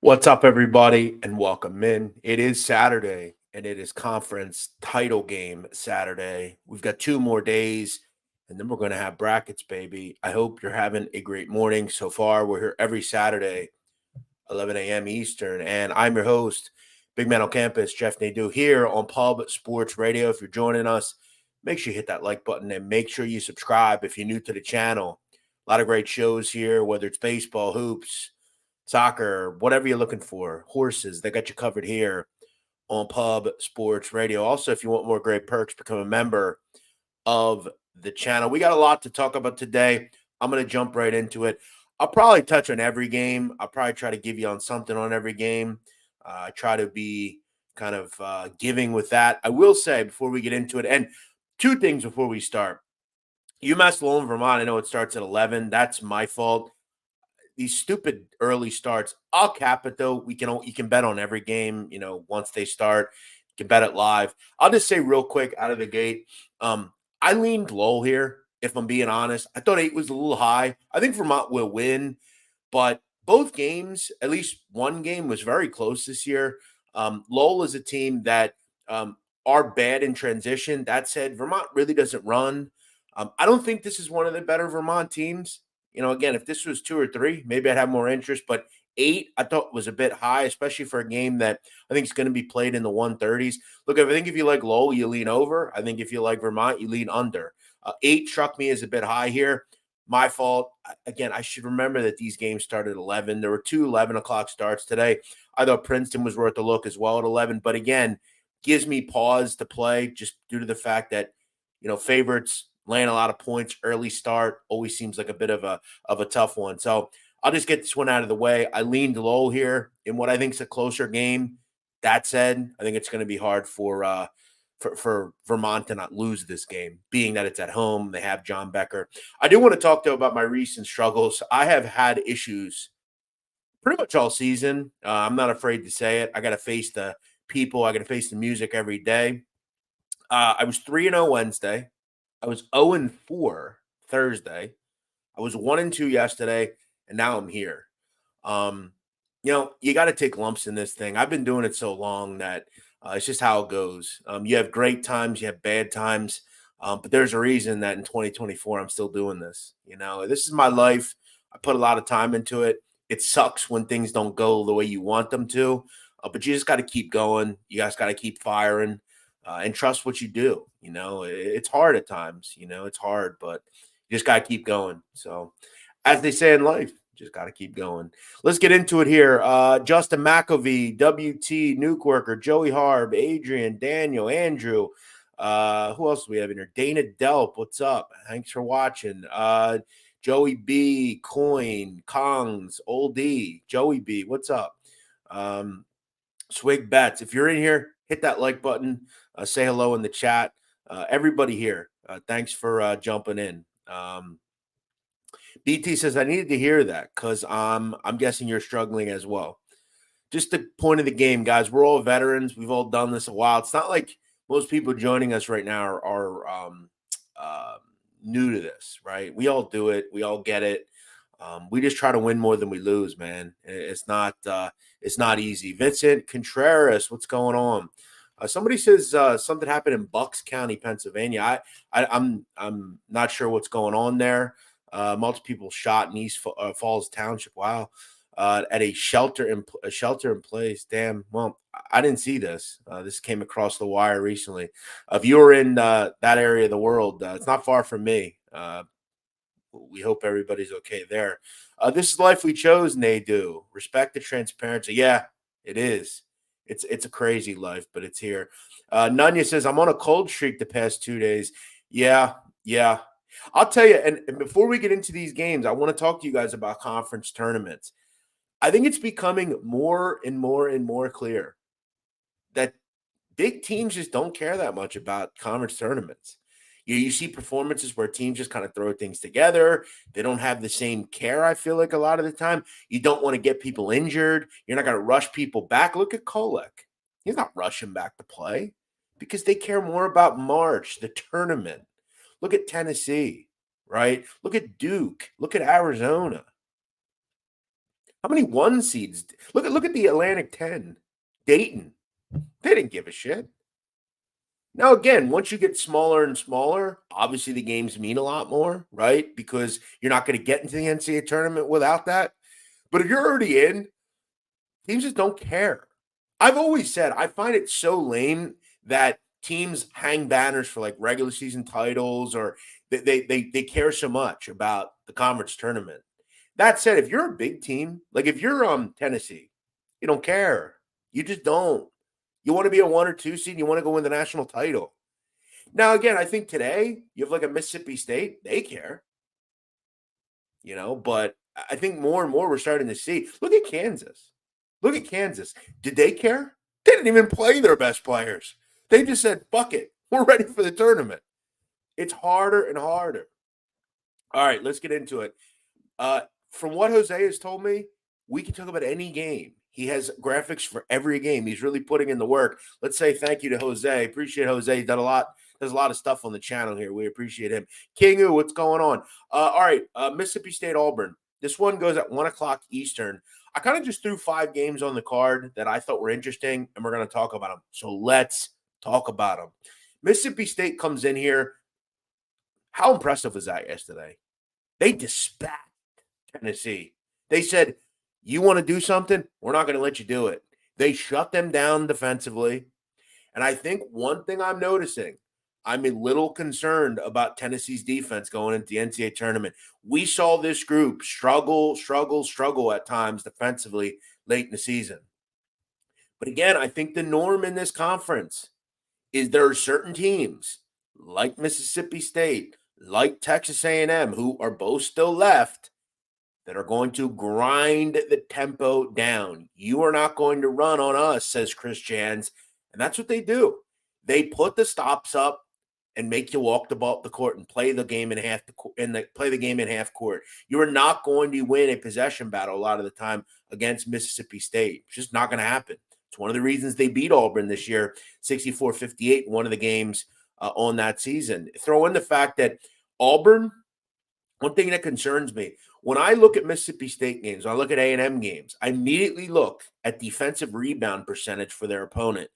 What's up, everybody, and welcome in. It is Saturday, and it is conference title game Saturday. We've got 2 more days, and then we're going to have brackets, baby. I hope you're having a great morning so far. We're here every Saturday, 11 a.m. Eastern, and I'm your host, Big Man on Campus, Jeff Nadeau, here on Pub Sports Radio. If you're joining us, make sure you hit that like button and make sure you subscribe if you're new to the channel. A lot of great shows here, whether it's baseball, hoops, soccer, whatever you're looking for, horses, they got you covered here on Pub Sports Radio. Also, if you want more great perks, become a member of the channel. We got a lot to talk about today. I'm going to jump right into it. I'll probably touch on every game. I'll probably try to give you on something on every game. I try to be kind of giving with that. I will say before we get into it, and two things before we start. UMass Lowell, Vermont, I know it starts at 11. That's my fault. These stupid early starts. I'll cap it though. You can bet on every game. Once they start, you can bet it live. I'll just say real quick out of the gate. I leaned low here. If I'm being honest, I thought 8 was a little high. I think Vermont will win, but both games, at least one game, was very close this year. Lowell is a team that are bad in transition. That said, Vermont really doesn't run. I don't think this is one of the better Vermont teams. Again, if this was 2 or 3, maybe I'd have more interest. But 8, I thought was a bit high, especially for a game that I think is going to be played in the 130s. Look, I think if you like Lowell, you lean over. I think if you like Vermont, you lean under. 8 struck me as a bit high here. My fault. Again, I should remember that these games started at 11. There were 2 11 o'clock starts today. I thought Princeton was worth a look as well at 11. But again, gives me pause to play just due to the fact that, favorites laying a lot of points, early start always seems like a bit of a tough one. So I'll just get this one out of the way. I leaned low here in what I think is a closer game. That said, I think it's going to be hard for Vermont to not lose this game, being that it's at home. They have John Becker. I do want to talk though about my recent struggles. I have had issues pretty much all season. I'm not afraid to say it. I got to face the people. I got to face the music every day. I was 3-0 Wednesday. I was 0-4 Thursday. I was 1-2 yesterday, and now I'm here. You got to take lumps in this thing. I've been doing it so long that it's just how it goes. You have great times, you have bad times, but there's a reason that in 2024 I'm still doing this. This is my life. I put a lot of time into it. It sucks when things don't go the way you want them to, but you just got to keep going. You guys got to keep firing. And trust what you do. It's hard at times. It's hard, but you just got to keep going. So, as they say in life, just got to keep going. Let's get into it here. Justin McAvee, WT, Nuke Worker, Joey Harb, Adrian, Daniel, Andrew. Who else do we have in here? Dana Delp, what's up? Thanks for watching. Joey B, Coin, Kongs, Old D, Joey B, what's up? Swig Bets. If you're in here, hit that like button. Say hello in the chat. Everybody here, thanks for jumping in. BT says, I needed to hear that because I'm guessing you're struggling as well. Just the point of the game, guys. We're all veterans. We've all done this a while. It's not like most people joining us right now are new to this, right? We all do it. We all get it. We just try to win more than we lose, man. It's not easy. Vincent Contreras, what's going on? Somebody says something happened in Bucks County, Pennsylvania. I'm not sure what's going on there. Multiple people shot in East Falls Township. Wow, at a shelter in place. Damn. Well, I didn't see this. This came across the wire recently. If you were in that area of the world, it's not far from me. We hope everybody's okay there. This is life we chose, Nadu. Respect the transparency. Yeah, it is. It's a crazy life, but it's here. Nunya says, I'm on a cold streak the past 2 days. Yeah. I'll tell you, and before we get into these games, I want to talk to you guys about conference tournaments. I think it's becoming more and more and more clear that big teams just don't care that much about conference tournaments. You see performances where teams just kind of throw things together. They don't have the same care, I feel like, a lot of the time. You don't want to get people injured. You're not going to rush people back. Look at Kolek. He's not rushing back to play because they care more about March, the tournament. Look at Tennessee, right? Look at Duke. Look at Arizona. How many 1 seeds? Look at the Atlantic 10. Dayton. They didn't give a shit. Now, again, once you get smaller and smaller, obviously the games mean a lot more, right? Because you're not going to get into the NCAA tournament without that. But if you're already in, teams just don't care. I've always said I find it so lame that teams hang banners for like regular season titles or they care so much about the conference tournament. That said, if you're a big team, like if you're Tennessee, you don't care. You just don't. You want to be a 1 or 2 seed, you want to go win the national title. Now, again, I think today you have like a Mississippi State, they care, but I think more and more we're starting to see. Look at Kansas. Look at Kansas. Did they care? They didn't even play their best players. They just said, fuck it. We're ready for the tournament. It's harder and harder. All right, let's get into it. From what Jose has told me, we can talk about any game. He has graphics for every game. He's really putting in the work. Let's say thank you to Jose. Appreciate Jose. He's done a lot. There's a lot of stuff on the channel here. We appreciate him. Kingu, what's going on? All right, Mississippi State Auburn. This one goes at 1 o'clock Eastern. I kind of just threw 5 games on the card that I thought were interesting, and we're going to talk about them. So let's talk about them. Mississippi State comes in here. How impressive was that yesterday? They dispatched Tennessee. They said, you want to do something? We're not going to let you do it. They shut them down defensively. And I think one thing I'm noticing, I'm a little concerned about Tennessee's defense going into the NCAA tournament. We saw this group struggle at times defensively late in the season. But again, I think the norm in this conference is there are certain teams like Mississippi State, like Texas A&M, who are both still left, that are going to grind the tempo down. You are not going to run on us, says Chris Jans. And that's what they do. They put the stops up and make you walk the ball up the court and play the game in half court. You are not going to win a possession battle a lot of the time against Mississippi State. It's just not going to happen. It's one of the reasons they beat Auburn this year, 64-58 in one of the games on that season. Throw in the fact that Auburn, one thing that concerns me, when I look at Mississippi State games, I look at A&M games, I immediately look at defensive rebound percentage for their opponent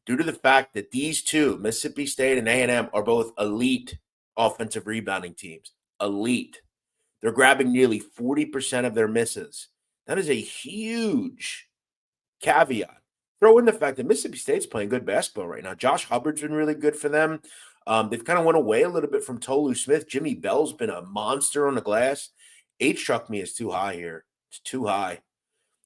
due to the fact that these two, Mississippi State and A&M, are both elite offensive rebounding teams. Elite. They're grabbing nearly 40% of their misses. That is a huge caveat. Throw in the fact that Mississippi State's playing good basketball right now. Josh Hubbard's been really good for them. They've kind of went away a little bit from Tolu Smith. Jimmy Bell's been a monster on the glass. 8 struck me as too high here. It's too high.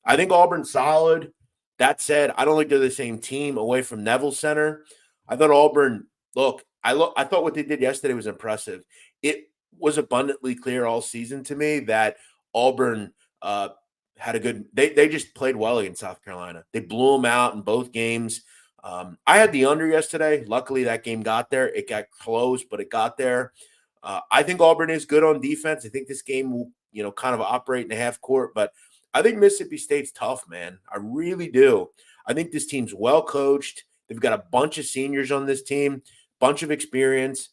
I think Auburn's solid. That said, I don't think they're the same team away from Neville Center. I thought Auburn, I thought what they did yesterday was impressive. It was abundantly clear all season to me that Auburn had a good – they just played well against South Carolina. They blew them out in both games. I had the under yesterday. Luckily, that game got there. It got close, but it got there. I think Auburn is good on defense. I think this game will, kind of operate in the half court, but I think Mississippi State's tough, man. I really do. I think this team's well coached. They've got a bunch of seniors on this team, bunch of experience.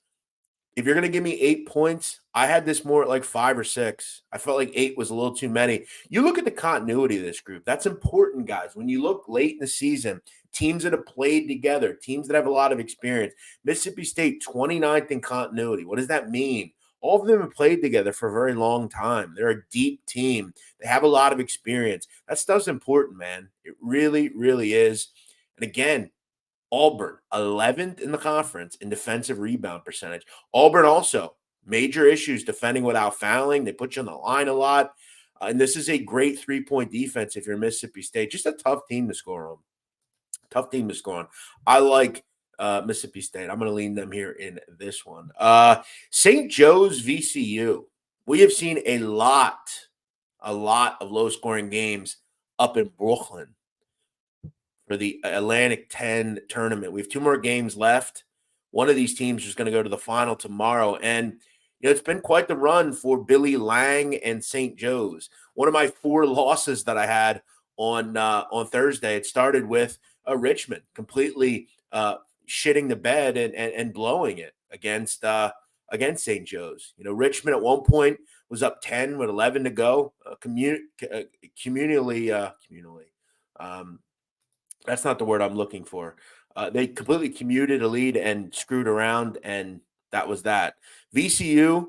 If you're going to give me 8 points, I had this more at like 5 or 6. I felt like 8 was a little too many. You look at the continuity of this group. That's important, guys. When you look late in the season, teams that have played together, teams that have a lot of experience. Mississippi State, 29th in continuity. What does that mean? All of them have played together for a very long time. They're a deep team. They have a lot of experience. That stuff's important, man. It really, really is. And again, Auburn, 11th in the conference in defensive rebound percentage. Auburn also, major issues defending without fouling. They put you on the line a lot. And this is a great 3-point defense if you're Mississippi State. Just a tough team to score on. Tough team to score on. I like Mississippi State. I'm going to lean them here in this one. St. Joe's VCU. We have seen a lot of low-scoring games up in Brooklyn for the Atlantic 10 tournament. We have 2 more games left. One of these teams is going to go to the final tomorrow. And, it's been quite the run for Billy Lang and St. Joe's. One of my 4 losses that I had on Thursday, it started with Richmond completely shitting the bed and blowing it against against St. Joe's. Richmond at one point was up 10 with 11 to go. Communally, that's not the word I'm looking for. They completely commuted a lead and screwed around, and that was that. VCU,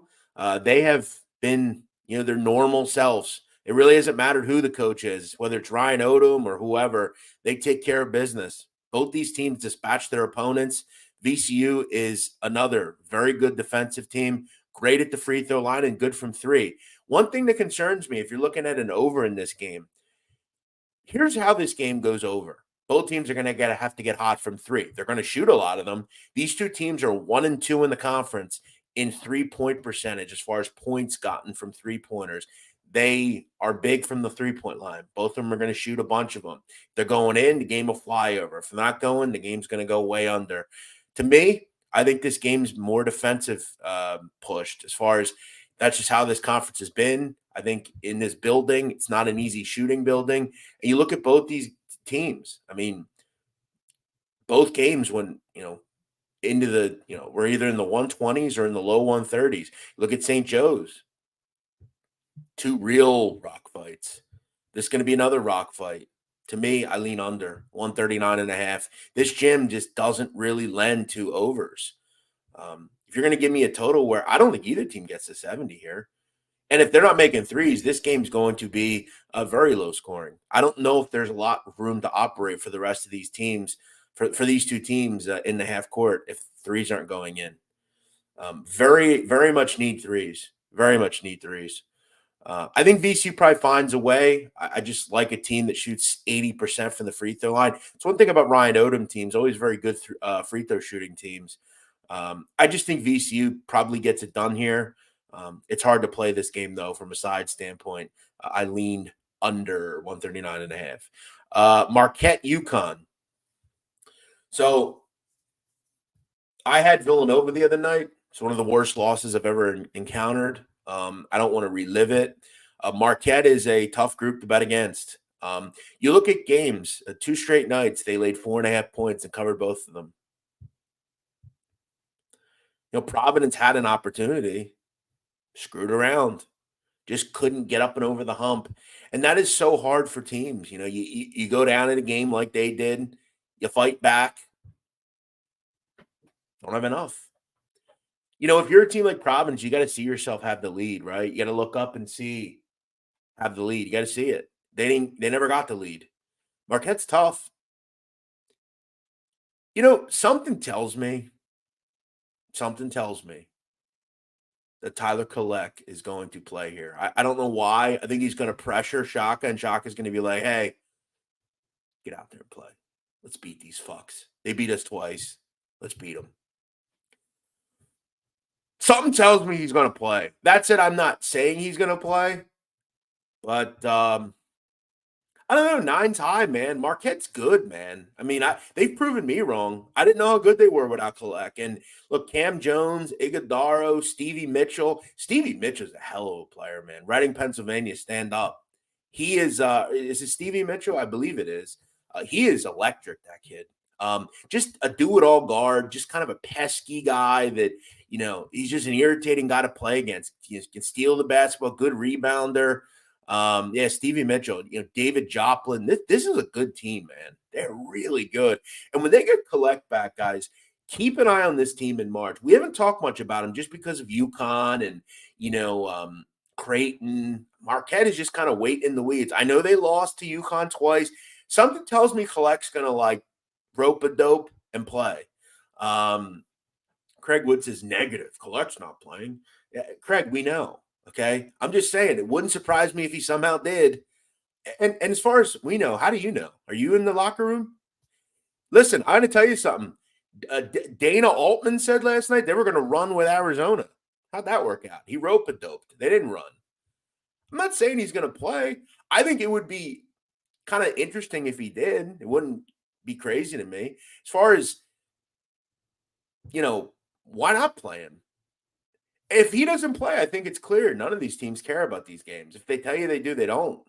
they have been, their normal selves. It really hasn't mattered who the coach is, whether it's Ryan Odom or whoever. They take care of business. Both these teams dispatch their opponents. VCU is another very good defensive team, great at the free throw line and good from three. One thing that concerns me, if you're looking at an over in this game, here's how this game goes over. Both teams are going to have to get hot from three. They're going to shoot a lot of them. These two teams are 1-2 in the conference in 3-point percentage as far as points gotten from three-pointers. They are big from the three-point line. Both of them are going to shoot a bunch of them. If they're going in, the game will fly over. If they're not going, the game's going to go way under. To me, I think this game's more defensive pushed as far as that's just how this conference has been. I think in this building, it's not an easy shooting building. And you look at both these teams. I mean, both games when, into the, we're either in the 120s or in the low 130s. Look at St. Joe's. Two real rock fights. This is going to be another rock fight. To me, I lean under 139.5. This gym just doesn't really lend to overs. If you're going to give me a total where I don't think either team gets to 70 here, and if they're not making threes, this game's going to be a very low scoring. I don't know if there's a lot of room to operate for the rest of these teams, for these two teams in the half court if threes aren't going in. Very, very much need threes. Very much need threes. I think VCU probably finds a way. I just like a team that shoots 80% from the free throw line. It's one thing about Ryan Odom teams, always very good free throw shooting teams. I just think VCU probably gets it done here. It's hard to play this game, though, from a side standpoint. I leaned under 139.5. Marquette, UConn. So I had Villanova the other night. It's one of the worst losses I've ever encountered. I don't want to relive it. Marquette is a tough group to bet against. You look at games, 2 straight nights, they laid 4.5 points and covered both of them. Providence had an opportunity, screwed around, just couldn't get up and over the hump. And that is so hard for teams. You go down in a game like they did, you fight back, don't have enough. If you're a team like Providence, you got to see yourself have the lead, right? You got to look up and have the lead. You got to see it. They never got the lead. Marquette's tough. Something tells me that Tyler Kolek is going to play here. I don't know why. I think he's going to pressure Shaka, and Shaka's going to be like, hey, get out there and play. Let's beat these fucks. They beat us twice. Let's beat them. Something tells me he's going to play. That's it. I'm not saying he's going to play, but I don't know. 9's high, man. Marquette's good, man. I mean, they've proven me wrong. I didn't know how good they were without Kolek. And look, Cam Jones, Iguodaro, Stevie Mitchell. Stevie Mitchell's a hell of a player, man. Reading, Pennsylvania, stand up. He is it Stevie Mitchell? I believe it is. He is electric, that kid. Just a do-it-all guard, just kind of a pesky guy that, he's just an irritating guy to play against. He can steal the basketball, good rebounder. Stevie Mitchell, David Joplin. This is a good team, man. They're really good. And when they get Kolek back, guys, keep an eye on this team in March. We haven't talked much about them just because of UConn and, Creighton. Marquette is just kind of waiting in the weeds. I know they lost to UConn twice. Something tells me Kolek's going to, rope a dope and play. Craig Woods is negative. Kolek's not playing. Yeah, Craig, we know. Okay. I'm just saying it wouldn't surprise me if he somehow did. And as far as we know, how do you know? Are you in the locker room? Listen, I'm going to tell you something. Dana Altman said last night they were going to run with Arizona. How'd that work out? He rope a doped. They didn't run. I'm not saying he's going to play. I think it would be kind of interesting if he did. It wouldn't be crazy to me. As far as, why not play him? If he doesn't play, I think it's clear none of these teams care about these games. If they tell you they do, they don't.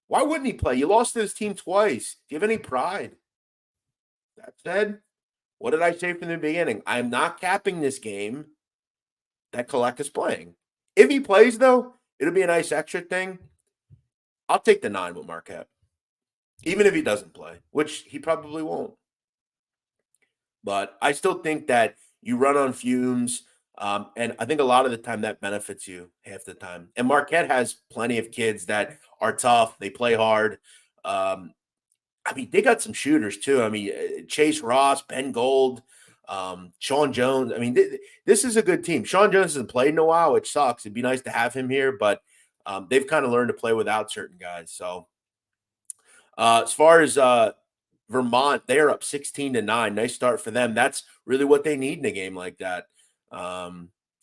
Why wouldn't he play? You lost to this team twice. Do you have any pride? That said, what did I say from the beginning? I'm not capping this game. that Collect is playing. If he plays, though, it'll be a nice extra thing. I'll take the 9 with Marquette, even if he doesn't play, which he probably won't. But I still think that you run on fumes, and I think a lot of the time that benefits you half the time. And Marquette has plenty of kids that are tough. They play hard. Um, I mean, they got some shooters too. I mean, Chase Ross, Ben Gold, Sean Jones. I mean, this is a good team. Sean Jones hasn't played in a while, which sucks. It'd be nice to have him here, but they've kind of learned to play without certain guys. So, as far as Vermont, they are up 16-9. Nice start for them. That's really what they need in a game like that. I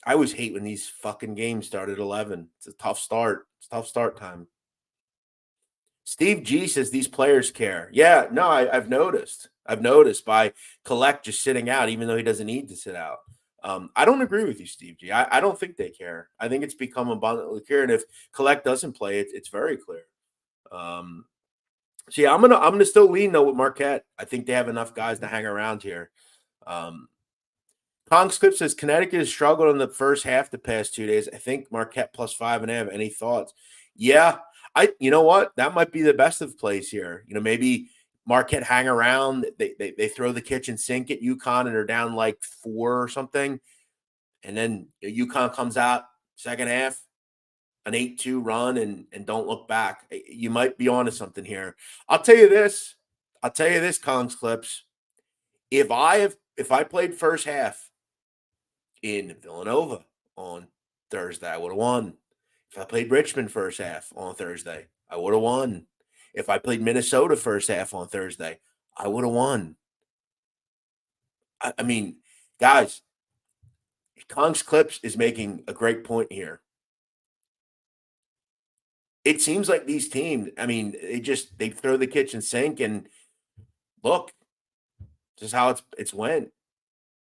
always hate when these fucking games start at 11. It's a tough start. It's tough start time. Steve G says these players care. Yeah, no, I've noticed. I've noticed by Collect just sitting out, even though he doesn't need to sit out. I don't agree with you, Steve G. I don't think they care. I think it's become abundantly clear. And if Collect doesn't play, it's very clear. So yeah, I'm gonna still lean though with Marquette. I think they have enough guys to hang around here. Kong's Clip says Connecticut has struggled in the first half the past 2 days. I think Marquette plus 5.5. Any thoughts? Yeah, you know what? That might be the best of plays here. You know, maybe Marquette hang around. They throw the kitchen sink at UConn and they're down like 4 or something. And then UConn comes out second half, an 8-2 run and don't look back. You might be onto something here. I'll tell you this, Kong's Clips. If I played first half in Villanova on Thursday, I would have won. If I played Richmond first half on Thursday, I would have won. If I played Minnesota first half on Thursday, I would have won. I mean, guys, Kong's Clips is making a great point here. It seems like these teams, I mean, they throw the kitchen sink and look, this is how it's went,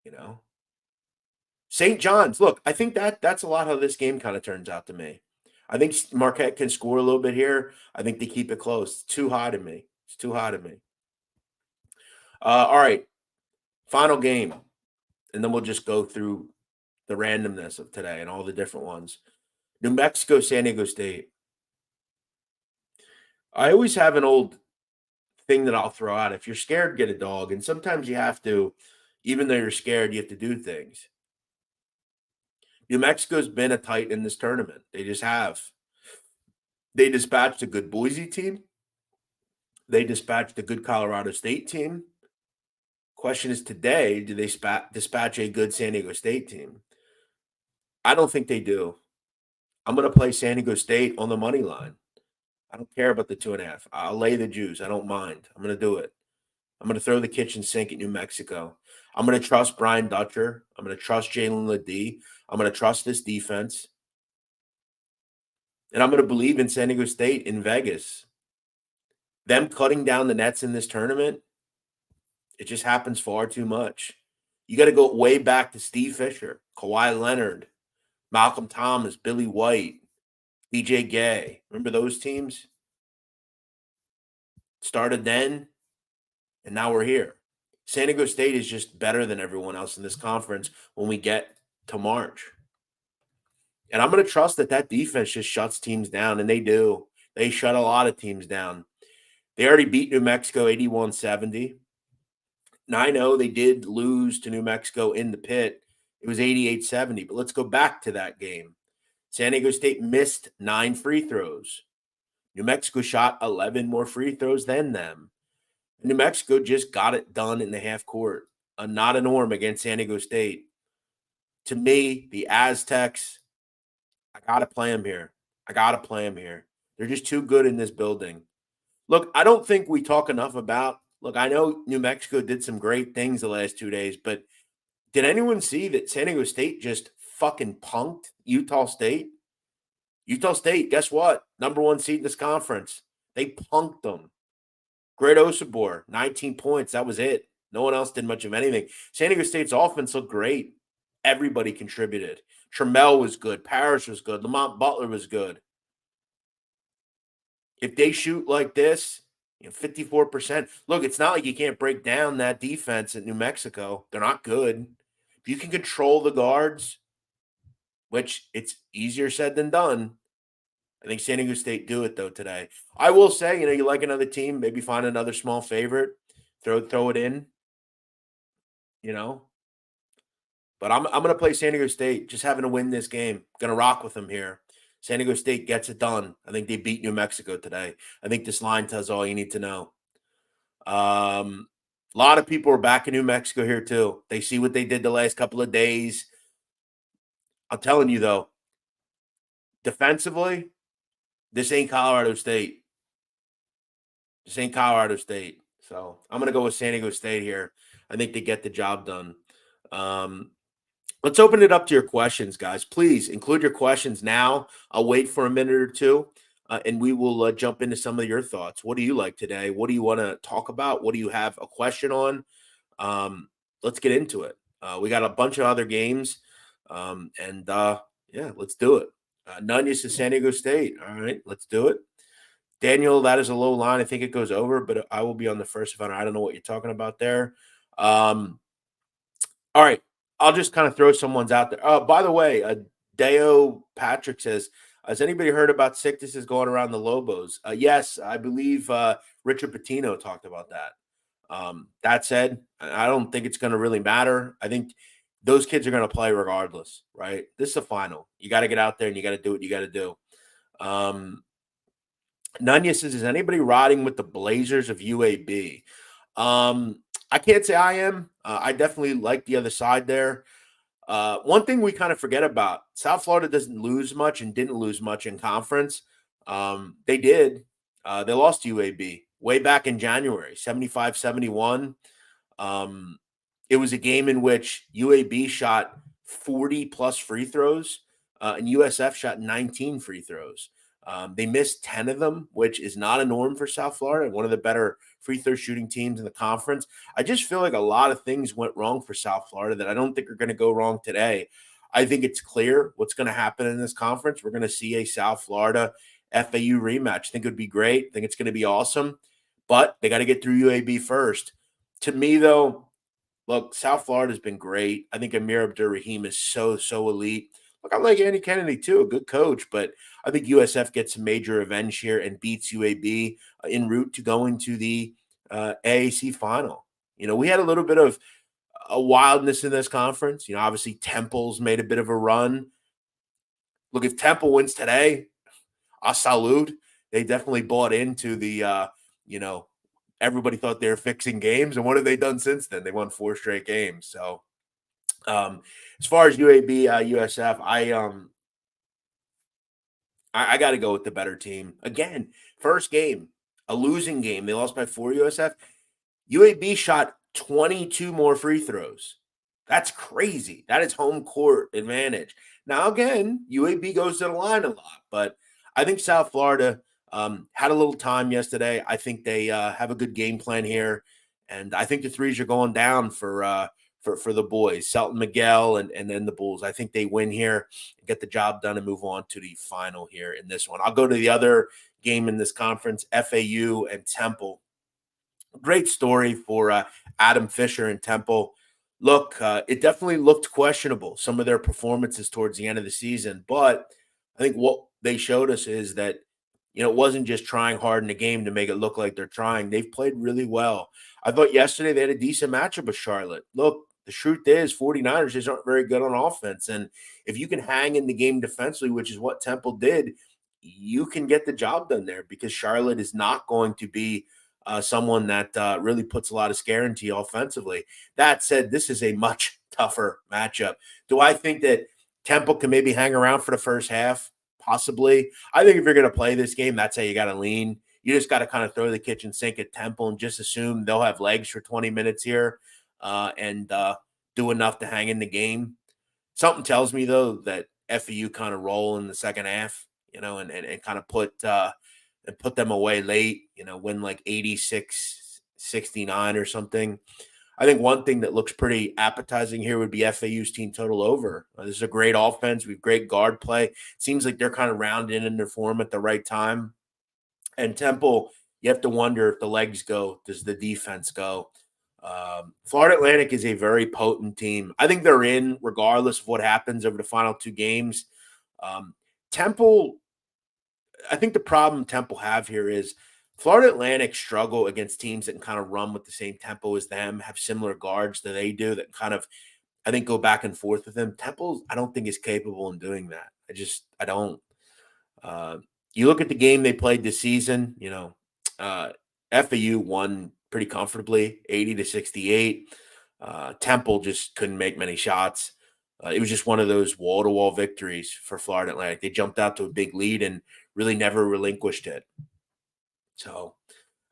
you know. St. John's, look, I think that's a lot how this game kind of turns out to me. I think Marquette can score a little bit here. I think they keep it close. It's too high to me. It's too high to me. All right, final game, and then we'll just go through the randomness of today and all the different ones. New Mexico, San Diego State. I always have an old thing that I'll throw out. If you're scared, get a dog. And sometimes you have to, even though you're scared, you have to do things. New Mexico's been a tight in this tournament. They just have. They dispatched a good Boise team. They dispatched a good Colorado State team. Question is today, do they dispatch a good San Diego State team? I don't think they do. I'm going to play San Diego State on the money line. I don't care about the 2.5. I'll lay the juice. I don't mind. I'm going to do it. I'm going to throw the kitchen sink at New Mexico. I'm going to trust Brian Dutcher. I'm going to trust Jalen Ledee. I'm going to trust this defense. And I'm going to believe in San Diego State in Vegas. Them cutting down the nets in this tournament, it just happens far too much. You got to go way back to Steve Fisher, Kawhi Leonard, Malcolm Thomas, Billy White, DJ Gay. Remember those teams? Started then, and now we're here. San Diego State is just better than everyone else in this conference when we get to March. And I'm going to trust that defense just shuts teams down, and they do. They shut a lot of teams down. They already beat New Mexico 81-70. Now, I know they did lose to New Mexico in the pit. It was 88-70, but let's go back to that game. San Diego State missed 9 free throws. New Mexico shot 11 more free throws than them. New Mexico just got it done in the half court. Not a norm against San Diego State. To me, the Aztecs, I got to play them here. They're just too good in this building. Look, I don't think we talk enough about, I know New Mexico did some great things the last 2 days, but did anyone see that San Diego State just fucking punked Utah State? Utah State, guess what? Number 1 seed in this conference. They punked them. Great Osabor, 19 points. That was it. No one else did much of anything. San Diego State's offense looked great. Everybody contributed. Trammell was good. Parrish was good. Lamont Butler was good. If they shoot like this, 54%. Look, it's not like you can't break down that defense at New Mexico. They're not good. If you can control the guards, which it's easier said than done. I think San Diego State do it though today. I will say, you like another team, maybe find another small favorite, throw it in, you know. But I'm gonna play San Diego State, just having to win this game. Gonna rock with them here. San Diego State gets it done. I think they beat New Mexico today. I think this line tells all you need to know. A lot of people are back in New Mexico here too. They see what they did the last couple of days. I'm telling you though, defensively, this ain't Colorado State. This ain't Colorado State. So I'm gonna go with San Diego State here. I think they get the job done. Um, let's open it up to your questions, guys. Please include your questions now. I'll wait for a minute or two, and we will jump into some of your thoughts. What do you like today? What do you want to talk about? What do you have a question on? Let's get into it. We got a bunch of other games, and yeah, let's do it. Nunez to San Diego State. All right, let's do it. Daniel, that is a low line. I think it goes over, but I will be on the first event. I don't know what you're talking about there. All right. I'll just kind of throw someone's out there. By the way, Deo Patrick says, has anybody heard about sicknesses going around the Lobos? Yes, I believe Richard Pitino talked about that. That said, I don't think it's going to really matter. I think those kids are going to play regardless, right? This is a final. You got to get out there and you got to do what you got to do. Nanya says, is anybody riding with the Blazers of UAB? I can't say I am. I definitely like the other side there. One thing we kind of forget about, South Florida doesn't lose much and didn't lose much in conference. They did. They lost to UAB way back in January, 75-71. It was a game in which UAB shot 40-plus free throws, and USF shot 19 free throws. They missed 10 of them, which is not a norm for South Florida, one of the better free throw shooting teams in the conference. I just feel like a lot of things went wrong for South Florida that I don't think are going to go wrong today. I think it's clear what's going to happen in this conference. We're going to see a South Florida FAU rematch. I think it would be great. I think it's going to be awesome, but they got to get through UAB first. To me, though, look, South Florida's been great. I think Amir Abdur-Rahim is so elite. Look, I like Andy Kennedy too, a good coach, but I think USF gets a major revenge here and beats UAB en route to going to the AAC final. We had a little bit of a wildness in this conference. Obviously Temple's made a bit of a run. Look, if Temple wins today, I salute. They definitely bought into the, everybody thought they were fixing games. And what have they done since then? They won 4 straight games. So as far as UAB, USF, I got to go with the better team. Again, first game, a losing game. They lost by 4 USF. UAB shot 22 more free throws. That's crazy. That is home court advantage. Now, again, UAB goes to the line a lot, but I think South Florida had a little time yesterday. I think they have a good game plan here, and I think the threes are going down for the boys, Selton Miguel and then the Bulls. I think they win here, get the job done, and move on to the final here in this one. I'll go to the other game in this conference, FAU and Temple. Great story for Adam Fisher and Temple. Look, it definitely looked questionable, some of their performances towards the end of the season. But I think what they showed us is that, it wasn't just trying hard in the game to make it look like they're trying. They've played really well. I thought yesterday they had a decent matchup with Charlotte. Look, the truth is 49ers just aren't very good on offense. And if you can hang in the game defensively, which is what Temple did, you can get the job done there because Charlotte is not going to be someone that really puts a lot of scare into you offensively. That said, this is a much tougher matchup. Do I think that Temple can maybe hang around for the first half? Possibly. I think if you're going to play this game, that's how you got to lean. You just got to kind of throw the kitchen sink at Temple and just assume they'll have legs for 20 minutes here and do enough to hang in the game. Something tells me, though, that FAU kind of roll in the second half, and kind of put them away late, win like 86-69 or something. I think one thing that looks pretty appetizing here would be FAU's team total over. This is a great offense. We have great guard play. It seems like they're kind of rounded in their form at the right time. And Temple, you have to wonder if the legs go, does the defense go? Florida Atlantic is a very potent team. I think they're in regardless of what happens over the final two games. Um, Temple, I think the problem Temple have here is Florida Atlantic struggle against teams that can kind of run with the same tempo as them, have similar guards that they do that kind of, I think, go back and forth with them. Temple, I don't think is capable in doing that. I don't. Uh, you look at the game they played this season, uh, FAU won pretty comfortably, 80-68. Temple just couldn't make many shots. It was just one of those wall-to-wall victories for Florida Atlantic. They jumped out to a big lead and really never relinquished it. So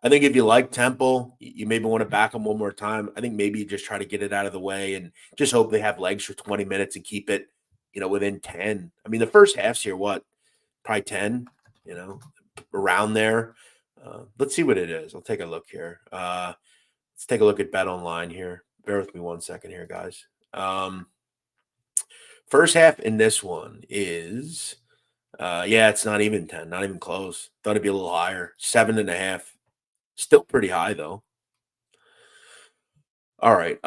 I think if you like Temple, you maybe want to back them one more time. I think maybe you just try to get it out of the way and just hope they have legs for 20 minutes and keep it, within 10. I mean, the first half's here, what? Probably 10, around there. Let's see what it is. I'll take a look here. Let's take a look at Bet Online here. Bear with me 1 second here, guys. First half in this one is, it's not even 10, not even close. Thought it'd be a little higher. 7.5. Still pretty high, though. All right.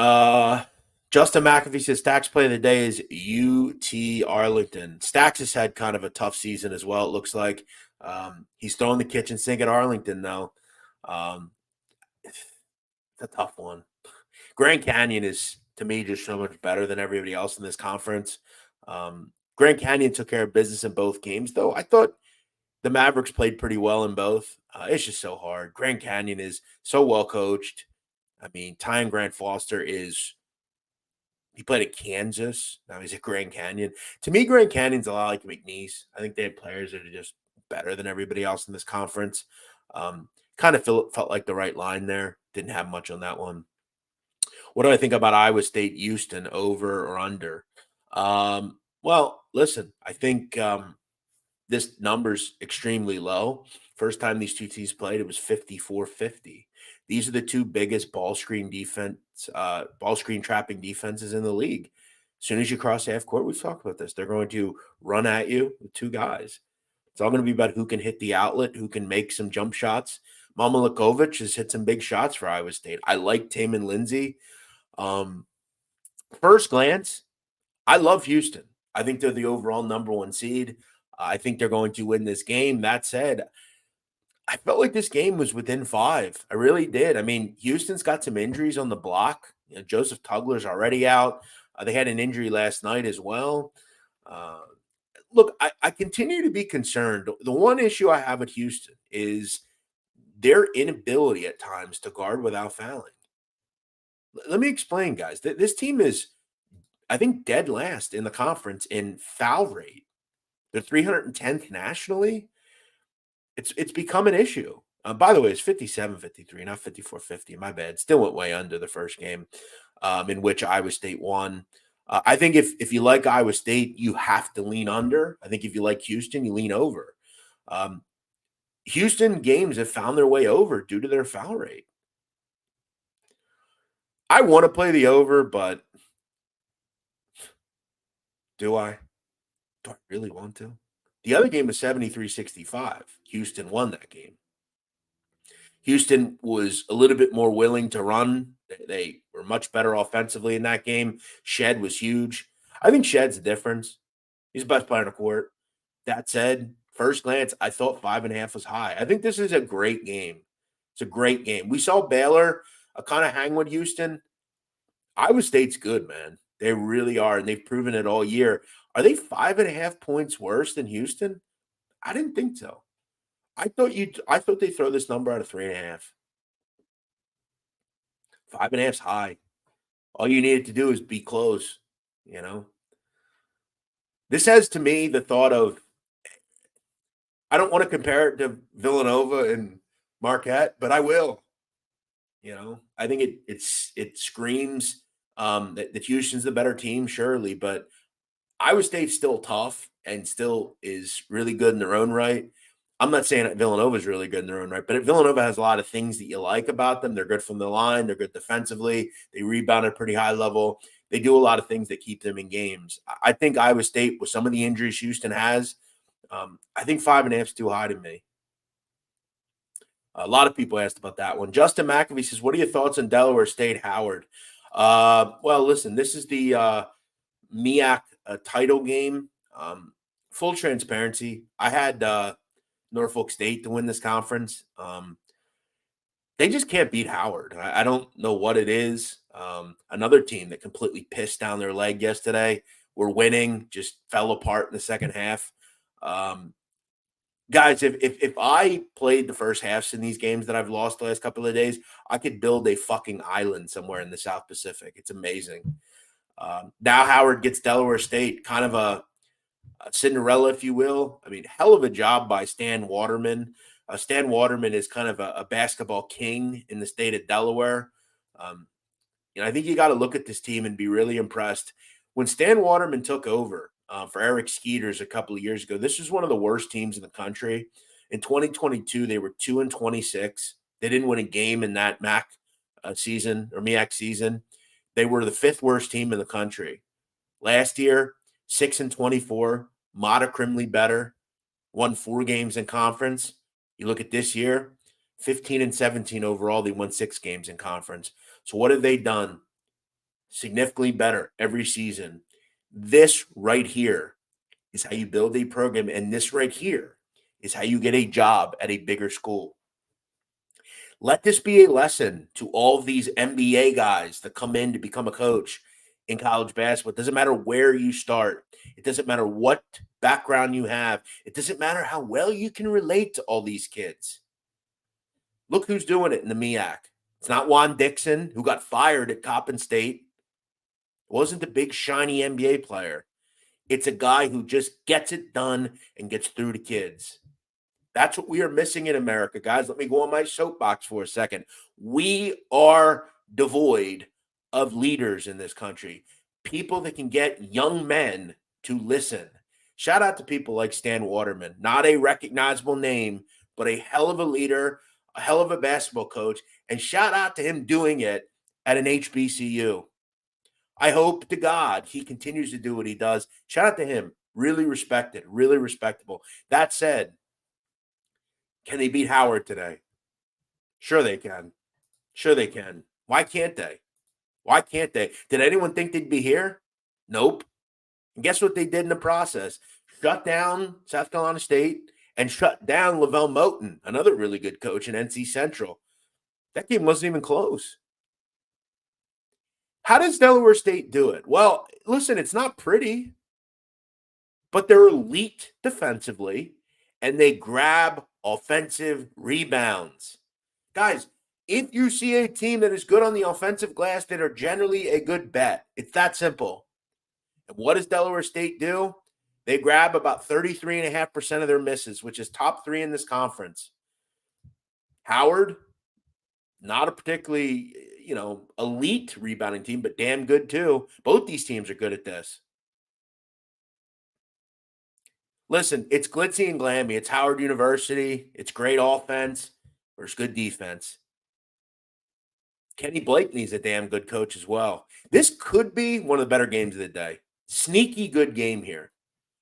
Justin McAfee says Stacks play of the day is UT Arlington. Stacks has had kind of a tough season as well, it looks like. He's throwing the kitchen sink at Arlington, though. It's a tough one. Grand Canyon is, to me, just so much better than everybody else in this conference. Grand Canyon took care of business in both games, though. I thought the Mavericks played pretty well in both. It's just so hard. Grand Canyon is so well coached. I mean, Ty and Grant Foster he played at Kansas. Now he's at Grand Canyon. To me, Grand Canyon's a lot like McNeese. I think they have players that are just better than everybody else in this conference. Kind of felt like the right line there. Didn't have much on that one. What do I think about Iowa State, Houston, over or under? Well, listen, I think this number's extremely low. First time these two teams played, it was 54-50. These are the two biggest ball screen trapping defenses in the league. As soon as you cross half court, we've talked about this. They're going to run at you with two guys. It's all going to be about who can hit the outlet, who can make some jump shots. Mama Likovic has hit some big shots for Iowa State. I like Taman Lindsay. First glance, I love Houston. I think they're the overall number one seed. I think they're going to win this game. That said, I felt like this game was within 5. I really did. I mean, Houston's got some injuries on the block. Joseph Tugler's already out. They had an injury last night as well. Look, I continue to be concerned. The one issue I have with Houston is their inability at times to guard without fouling. Let me explain, guys. This team is, I think, dead last in the conference in foul rate. They're 310th nationally. It's become an issue. By the way, it's 57-53, not 54-50. My bad. Still went way under the first game in which Iowa State won. I think if you like Iowa State, you have to lean under. I think if you like Houston, you lean over. Houston games have found their way over due to their foul rate. I want to play the over, but do I? Do I really want to? The other game was 73-65. Houston won that game. Houston was a little bit more willing to run. They were much better offensively in that game. Shed was huge. I think Shed's the difference. He's the best player on the court. That said, first glance, I thought 5.5 was high. I think this is a great game. It's a great game. We saw Baylor kind of hang with Houston. Iowa State's good, man. They really are, and they've proven it all year. Are they 5.5 points worse than Houston? I didn't think so. I thought they'd throw this number out of 3.5. 5.5's high. All you needed to do is be close, This has, to me, the thought of, I don't want to compare it to Villanova and Marquette, but I will. I think it screams that Houston's the better team, surely, but Iowa State's still tough and still is really good in their own right. I'm not saying that Villanova is really good in their own right, but Villanova has a lot of things that you like about them. They're good from the line. They're good defensively. They rebound at a pretty high level. They do a lot of things that keep them in games. I think Iowa State, with some of the injuries Houston has, I think 5.5 is too high to me. A lot of people asked about that one. Justin McAfee says, "What are your thoughts on Delaware State, Howard?" Well, listen, this is the MEAC title game. Full transparency, I had Norfolk State to win this conference. They just can't beat Howard. I don't know what it is. Another team that completely pissed down their leg yesterday. We're winning, just fell apart in the second half. Um, Guys, if I played the first halves in these games that I've lost the last couple of days, I could build a fucking island somewhere in the South Pacific. It's amazing. Now Howard gets Delaware State, kind of a Cinderella, if you will. I mean, hell of a job by Stan Waterman. Stan Waterman is kind of a basketball king in the state of Delaware. Um, I think you got to look at this team and be really impressed. When Stan Waterman took over for Eric Skeeters a couple of years ago, this was one of the worst teams in the country. In 2022, they were 2-26. They didn't win a game in that MAC season or MEAC season. They were the fifth worst team in the country. Last year, 6-24, modicumly better, won 4 games in conference. You look at this year, 15-17 overall. They won 6 games in conference. So what have they done? Significantly better every season. This right here is how you build a program, and this right here is how you get a job at a bigger school. Let this be a lesson to all of these NBA guys that come in to become a coach in college basketball. It doesn't matter where you start. It doesn't matter what background you have. It doesn't matter how well you can relate to all these kids. Look who's doing it in the MEAC. It's not Juan Dixon, who got fired at Coppin State. It wasn't the big, shiny NBA player. It's a guy who just gets it done and gets through to kids. That's what we are missing in America, guys. Let me go on my soapbox for a second. We are devoid of leaders in this country, people that can get young men to listen. Shout out to people like Stan Waterman, not a recognizable name, but a hell of a leader, a hell of a basketball coach, and shout out to him doing it at an HBCU. I hope to God he continues to do what he does. Shout out to him. Really respected, really respectable. That said, can they beat Howard today? Sure they can. Sure they can. Why can't they? Why can't they? Did anyone think they'd be here? Nope. And guess what they did in the process? Shut down South Carolina State and shut down Lavelle Moten, another really good coach in NC Central. That game wasn't even close. How does Delaware State do it? Well, listen, it's not pretty, but they're elite defensively, and they grab offensive rebounds. Guys, if you see a team that is good on the offensive glass, that are generally a good bet. It's that simple. And what does Delaware State do? They grab about 33.5% of their misses, which is top 3 in this conference. Howard, not a particularly, elite rebounding team, but damn good too. Both these teams are good at this. Listen, it's glitzy and glammy. It's Howard University. It's great offense versus good defense. Kenny Blakeney's a damn good coach as well. This could be one of the better games of the day. Sneaky good game here.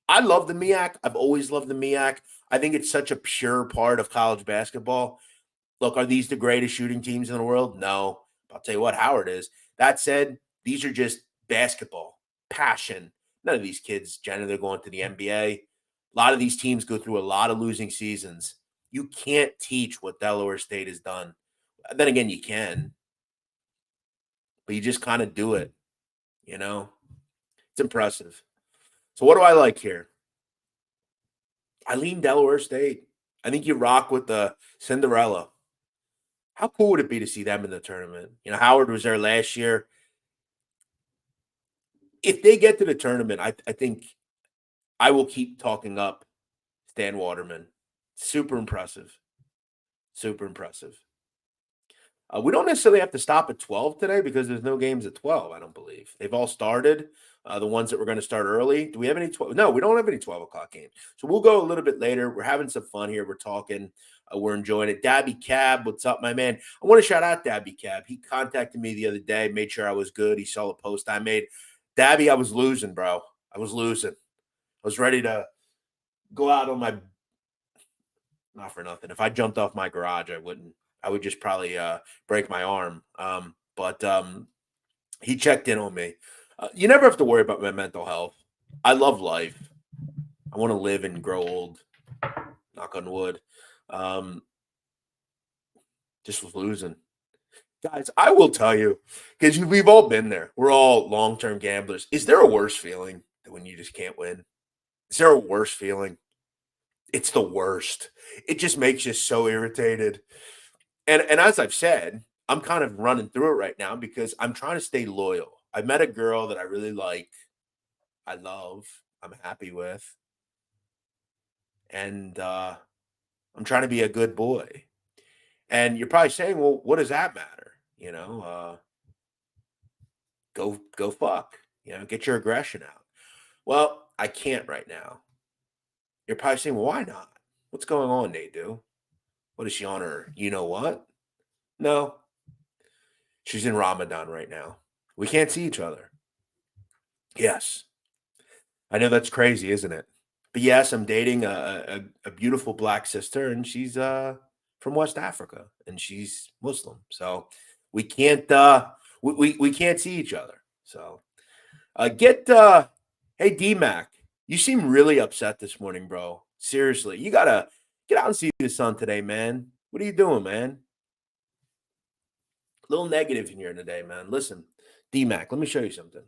I love the MEAC. I've always loved the MEAC. I think it's such a pure part of college basketball. Look, are these the greatest shooting teams in the world? No. I'll tell you what, Howard is. That said, these are just basketball, passion. None of these kids generally are going to the NBA. A lot of these teams go through a lot of losing seasons. You can't teach what Delaware State has done. Then again, you can. But you just kind of do it, It's impressive. So what do I like here? I lean Delaware State. I think you rock with the Cinderella. How cool would it be to see them in the tournament? Howard was there last year. If they get to the tournament, I think I will keep talking up Stan Waterman. Super impressive. Super impressive. We don't necessarily have to stop at 12 today because there's no games at 12, I don't believe. They've all started, the ones that were going to start early. Do we have any 12? No, we don't have any 12 o'clock games. So we'll go a little bit later. We're having some fun here. We're talking. We're enjoying it. Dabby Cab, what's up, my man? I want to shout out Dabby Cab. He contacted me the other day, made sure I was good. He saw a post I made. Dabby, I was losing, bro. I was losing. I was ready to go out on my not for nothing. If I jumped off my garage, I wouldn't. I would just probably break my arm. But he checked in on me. You never have to worry about my mental health. I love life. I want to live and grow old. Knock on wood. Um, just was losing. Guys, I will tell you, because we've all been there. We're all long-term gamblers. Is there a worse feeling than when you just can't win? Is there a worse feeling? It's the worst. It just makes you so irritated. And as I've said, I'm kind of running through it right now because I'm trying to stay loyal. I met a girl that I really like, I love, I'm happy with, and I'm trying to be a good boy. And you're probably saying, well, what does that matter? Go fuck. Get your aggression out. Well, I can't right now. You're probably saying, well, why not? What's going on, Nadu? What is she on her? You know what? No, she's in Ramadan right now. We can't see each other. Yes. I know that's crazy, isn't it? But yes, I'm dating a beautiful black sister, and she's from West Africa, and she's Muslim. So we can't we can't see each other. So get hey D-Mac, you seem really upset this morning, bro. Seriously, you gotta get out and see the sun today, man. What are you doing, man? A little negative in here today, man. Listen, D-Mac, let me show you something.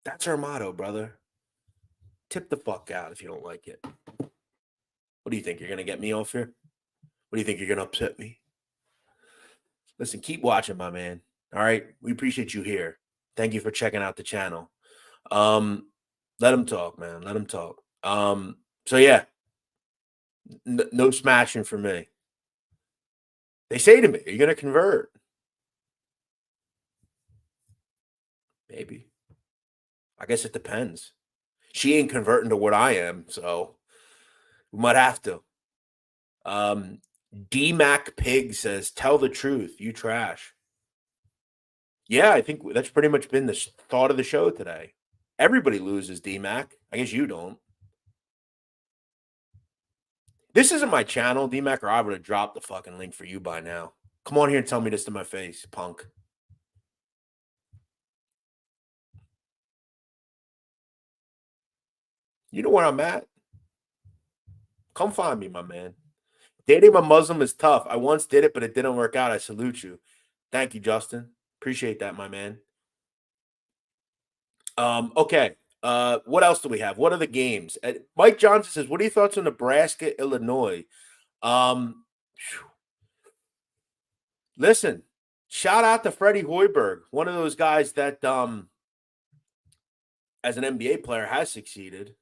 That's our motto, brother. Tip the fuck out if you don't like it. What do you think? You're going to get me off here? What do you think? You're going to upset me? Listen, keep watching, my man. All right. We appreciate you here. Thank you for checking out the channel. Let him talk, man. Let him talk. So yeah, no smashing for me. They say to me, are you going to convert? Maybe. I guess it depends. She ain't converting to what I am, so we might have to. D-Mac Pig says, tell the truth, you trash. Yeah, I think that's pretty much been the thought of the show today. Everybody loses, D-Mac. I guess you don't. This isn't my channel, D-Mac, or I would have dropped the fucking link for you by now. Come on here and tell me this to my face, punk. You know where I'm at? Come find me, my man. Dating a Muslim is tough. I once did it, but it didn't work out. I salute you. Thank you, Justin. Appreciate that, my man. Okay. What else do we have? What are the games? Mike Johnson says, what are your thoughts on Nebraska, Illinois? Listen, shout out to Freddie Hoiberg, one of those guys that as an NBA player has succeeded.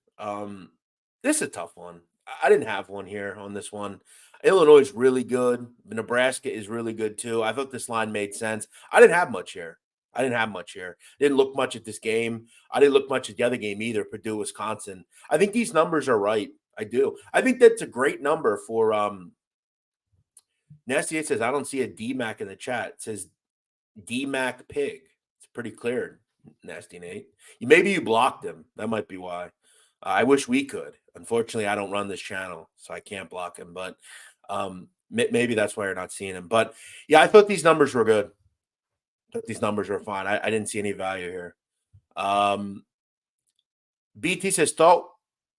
This is a tough one. I didn't have one here on this one. Illinois is really good. Nebraska is really good too. I thought this line made sense. I didn't have much here. Didn't look much at this game. I didn't look much at the other game either, Purdue, Wisconsin. I think these numbers are right. I do. I think that's a great number for Nasty 8 says, I don't see a D-Mac in the chat. It says D-Mac Pig. It's pretty clear, Nasty Nate. Maybe you blocked him. That might be why. I wish we could. Unfortunately, I don't run this channel, so I can't block him. But maybe that's why you're not seeing him. But, yeah, I thought these numbers were good. I thought these numbers were fine. I didn't see any value here. BT says, thought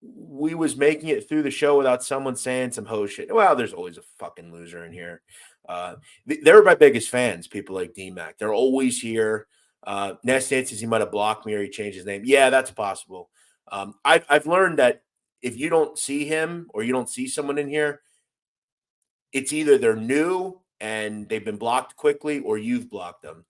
we was making it through the show without someone saying some ho shit. Well, there's always a fucking loser in here. They're my biggest fans, people like D-Mac. They're always here. Nasty says he might have blocked me or he changed his name. Yeah, that's possible. I've learned that if you don't see him or you don't see someone in here, it's either they're new and they've been blocked quickly or you've blocked them.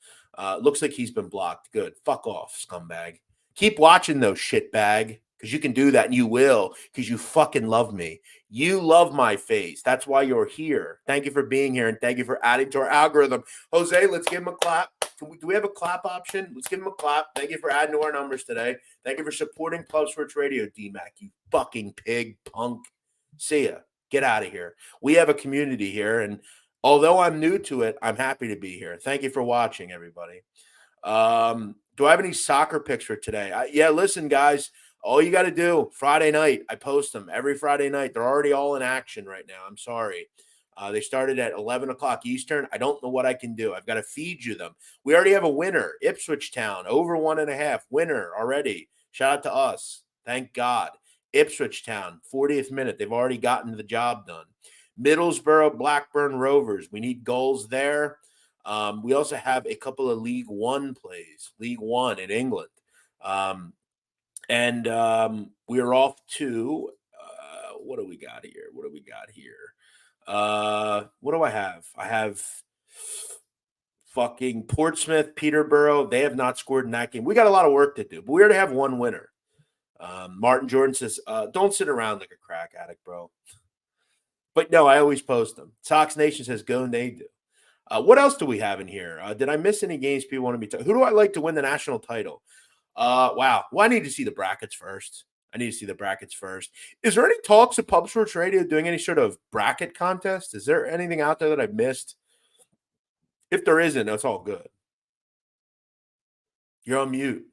Looks like he's been blocked. Good. Fuck off, scumbag. Keep watching though, shitbag, because you can do that and you will because you fucking love me. You love my face. That's why you're here. Thank you for being here and thank you for adding to our algorithm. Jose, let's give him a clap. Do we have a clap option? Let's give him a clap. Thank you for adding to our numbers today. Thank you for supporting Club Sports Radio, D-Mac, you fucking pig punk. See ya. Get out of here. We have a community here, and although I'm new to it, I'm happy to be here. Thank you for watching, everybody. Do I have any soccer picks for today? Yeah, listen, guys. All you got to do, Friday night, I post them every Friday night. They're already all in action right now. I'm sorry. They started at 11 o'clock Eastern. I don't know what I can do. I've got to feed you them. We already have a winner, Ipswich Town, over 1.5. Winner already. Shout out to us. Thank God. Ipswich Town, 40th minute. They've already gotten the job done. Middlesbrough, Blackburn Rovers. We need goals there. We also have a couple of League One plays, League One in England. And we are off to what do we got here? What do we got here? What do I have? I have fucking Portsmouth, Peterborough. They have not scored in that game. We got a lot of work to do, but we already have one winner. Martin Jordan says, don't sit around like a crack addict, bro. But no, I always post them. Sox Nation says, go and they do. What else do we have in here? Did I miss any games people want to be talking? Who do I like to win the national title? Wow. Well, I need to see the brackets first. Is there any talks of Pub Sports Radio doing any sort of bracket contest? Is there anything out there that I've missed? If there isn't, that's all good. You're on mute.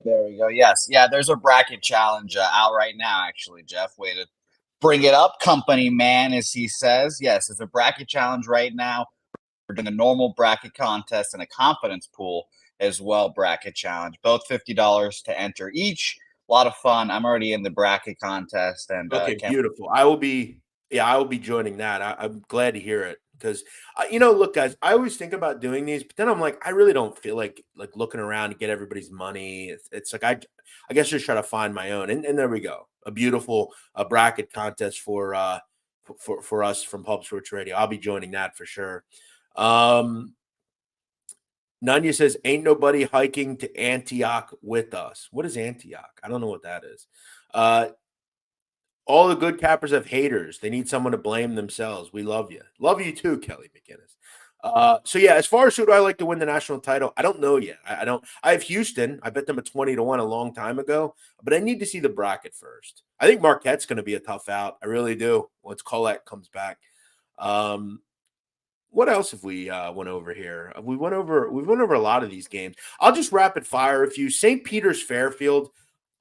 There we go. Yes. Yeah, there's a bracket challenge out right now, actually, Jeff. Way to bring it up, company man, as he says. Yes, it's a bracket challenge right now. We're doing a normal bracket contest and a confidence pool as well, bracket challenge. Both $50 to enter each. A lot of fun. I'm already in the bracket contest. And okay, beautiful. I will be joining that. I'm glad to hear it because, look, guys, I always think about doing these, but then I'm like, I really don't feel like looking around to get everybody's money. It's like I guess just try to find my own, and there we go, a beautiful bracket contest for us from Pub Sports Radio. I'll be joining that for sure. Nanya says, ain't nobody hiking to Antioch with us. What is Antioch? I don't know what that is. All the good cappers have haters. They need someone to blame themselves. We love you. Love you too, Kelly McGinnis. So yeah, as far as who do I like to win the national title, I don't know yet. I don't. I have Houston. I bet them at 20-1 a long time ago, but I need to see the bracket first. I think Marquette's going to be a tough out. I really do. Once Colette comes back. What else have we went over here? We went over a lot of these games. I'll just rapid fire a few. St. Peter's Fairfield.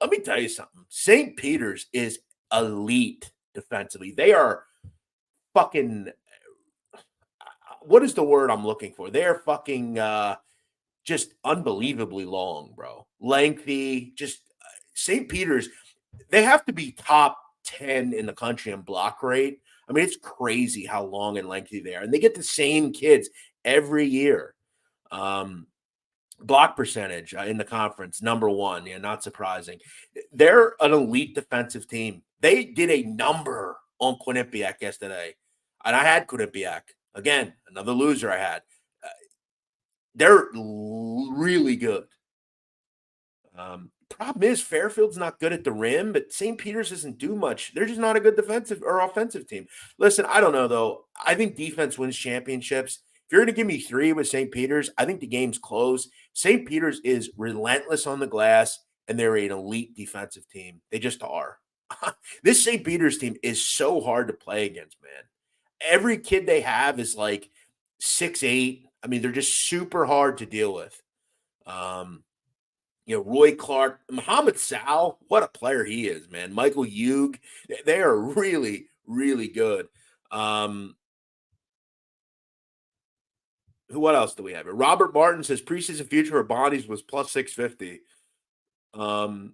Let me tell you something. St. Peter's is elite defensively. They are fucking, what is the word I'm looking for? They're fucking just unbelievably long, bro. Lengthy, just St. Peter's, they have to be top 10 in the country in block rate. I mean, it's crazy how long and lengthy they are. And they get the same kids every year. Block percentage in the conference, number one. Yeah, not surprising. They're an elite defensive team. They did a number on Quinnipiac yesterday. And I had Quinnipiac. Again, another loser I had. They're really good. Problem is, Fairfield's not good at the rim, but St. Peter's doesn't do much. They're just not a good defensive or offensive team. Listen, I don't know, though. I think defense wins championships. If you're going to give me 3 with St. Peter's, I think the game's close. St. Peter's is relentless on the glass, and they're an elite defensive team. They just are. This St. Peter's team is so hard to play against, man. Every kid they have is like 6'8". I mean, they're just super hard to deal with. Roy Clark, Muhammad Sal, what a player he is, man. Michael Hugh, they are really, really good. What else do we have? Robert Martin says preseason future for Bonnie's was plus 650. Well,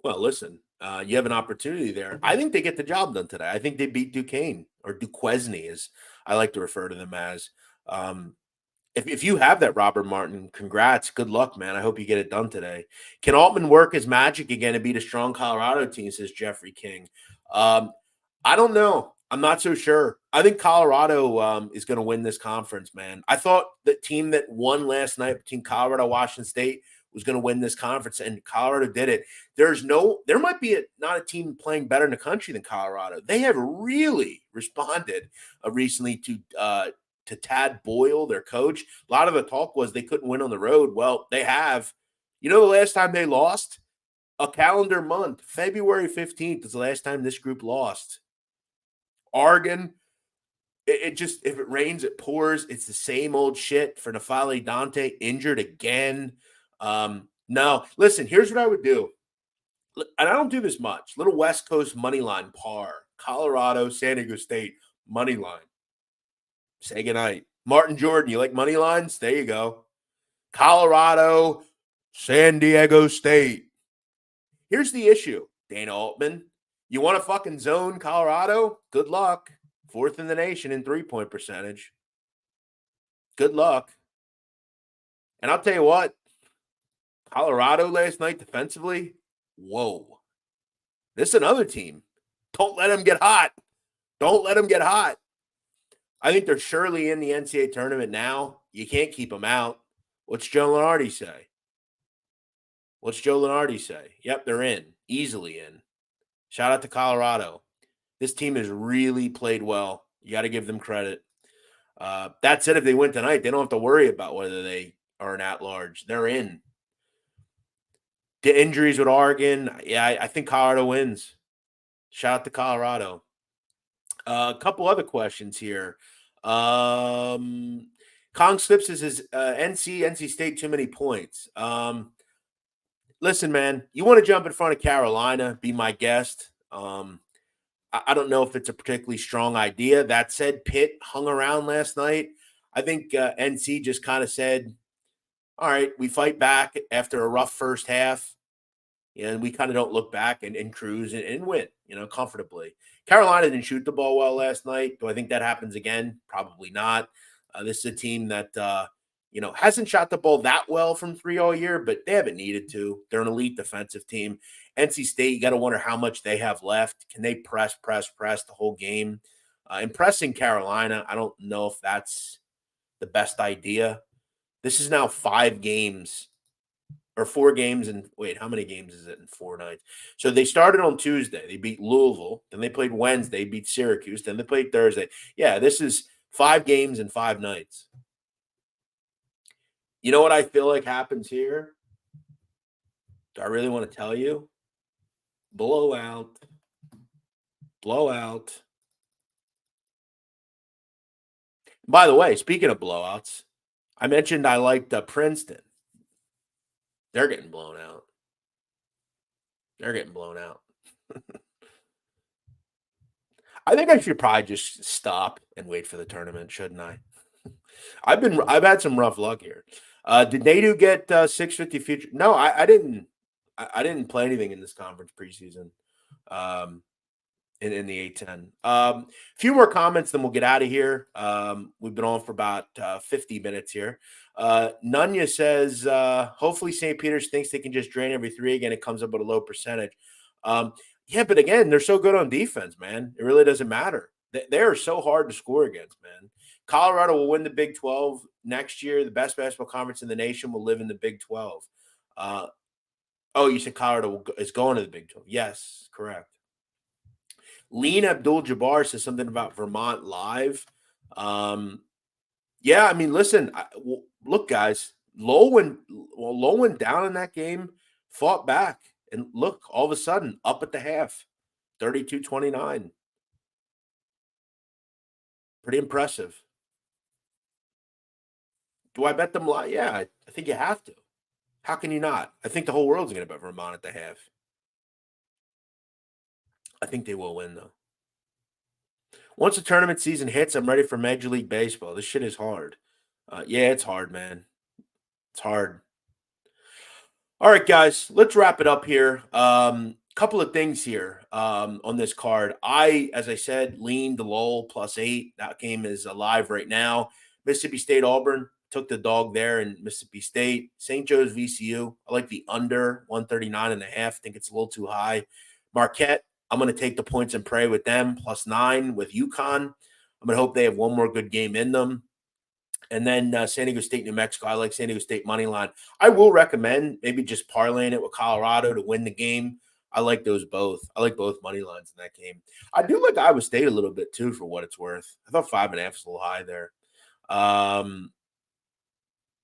listen, you have an opportunity there. I think they get the job done today. I think they beat Duquesne, or Duquesne, as I like to refer to them as. If you have that, Robert Martin, congrats. Good luck, man. I hope you get it done today. Can Altman work his magic again and beat a strong Colorado team, says Jeffrey King. I don't know. I'm not so sure. I think Colorado is going to win this conference, man. I thought the team that won last night between Colorado and Washington State was going to win this conference, and Colorado did it. There might be not a team playing better in the country than Colorado. They have really responded recently to Tad Boyle, their coach. A lot of the talk was they couldn't win on the road. Well, they have. You know, the last time they lost? A calendar month. February 15th is the last time this group lost. Oregon, it just, if it rains, it pours. It's the same old shit for Nafale Dante, injured again. No, listen, here's what I would do. And I don't do this much. Little West Coast money line par. Colorado, San Diego State money line. Say goodnight. Martin Jordan, you like money lines? There you go. Colorado, San Diego State. Here's the issue, Dana Altman. You want to fucking zone Colorado? Good luck. Fourth in the nation in three-point percentage. Good luck. And I'll tell you what, Colorado last night defensively, whoa. This is another team. Don't let them get hot. Don't let them get hot. I think they're surely in the NCAA tournament now. You can't keep them out. What's Joe Lunardi say? What's Joe Lunardi say? Yep, they're in. Easily in. Shout out to Colorado. This team has really played well. You got to give them credit. That said, if they win tonight, they don't have to worry about whether they are an at-large. They're in. The injuries with Oregon, yeah, I think Colorado wins. Shout out to Colorado. A couple other questions here. Kong Slips says, NC State too many points. Listen, man, you want to jump in front of Carolina, be my guest. I don't know if it's a particularly strong idea. That said, Pitt hung around last night. I think NC just kind of said, all right, we fight back after a rough first half, and we kind of don't look back and cruise and win, comfortably. Carolina didn't shoot the ball well last night. Do I think that happens again? Probably not. This is a team that, hasn't shot the ball that well from three all year, but they haven't needed to. They're an elite defensive team. NC State, you got to wonder how much they have left. Can they press the whole game? Impressing Carolina, I don't know if that's the best idea. This is now 5 games or 4 games. And wait, how many games is it in 4 nights? So they started on Tuesday. They beat Louisville. Then they played Wednesday, beat Syracuse. Then they played Thursday. Yeah, this is 5 games in 5 nights. You know what I feel like happens here? Do I really want to tell you? Blowout. By the way, speaking of blowouts, I mentioned I liked Princeton. They're getting blown out. I think I should probably just stop and wait for the tournament, shouldn't I? I've had some rough luck here. Did Nadu get 650 future? No, I didn't. I didn't play anything in this conference preseason. In the A10. A few more comments, then we'll get out of here. We've been on for about 50 minutes here. Nunya says, hopefully St. Peter's thinks they can just drain every 3 again. It comes up with a low percentage. Yeah, but again, they're so good on defense, man. It really doesn't matter. They are so hard to score against, man. Colorado will win the Big 12 next year. The best basketball conference in the nation will live in the Big 12. You said Colorado is going to the Big 12. Yes, correct. Lean Abdul-Jabbar says something about Vermont live. Yeah, I mean, listen, look, guys, Lowell went down in that game, fought back, and look, all of a sudden, up at the half, 32-29. Pretty impressive. Do I bet them live? Yeah, I think you have to. How can you not? I think the whole world's going to bet Vermont at the half. I think they will win, though. Once the tournament season hits, I'm ready for Major League Baseball. This shit is hard. Yeah, it's hard, man. It's hard. All right, guys, let's wrap it up here. Couple of things here on this card. As I said, leaned the Lowell +8. That game is alive right now. Mississippi State Auburn took the dog there in Mississippi State. St. Joe's VCU. I like the under 139.5. I think it's a little too high. Marquette. I'm going to take the points and pray with them, +9 with UConn. I'm going to hope they have one more good game in them. And then San Diego State, New Mexico. I like San Diego State money line. I will recommend maybe just parlaying it with Colorado to win the game. I like those both. I like both money lines in that game. I do like Iowa State a little bit too, for what it's worth. I thought 5.5 was a little high there.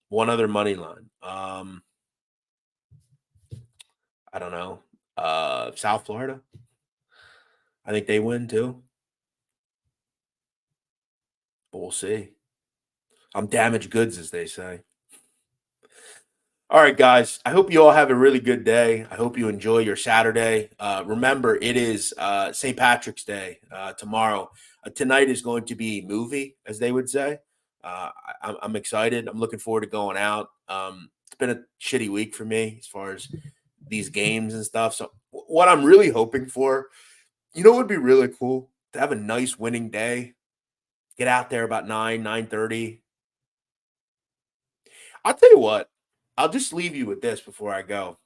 One other money line. I don't know. South Florida. I think they win too. But we'll see. I'm damaged goods, as they say. All right, guys. I hope you all have a really good day. I hope you enjoy your Saturday. Remember, it is St. Patrick's Day tomorrow. Tonight is going to be movie, as they would say. I'm excited. I'm looking forward to going out. It's been a shitty week for me as far as these games and stuff. So, what I'm really hoping for, what would be really cool to have a nice winning day. Get out there about 9:30. I'll tell you what. I'll just leave you with this before I go.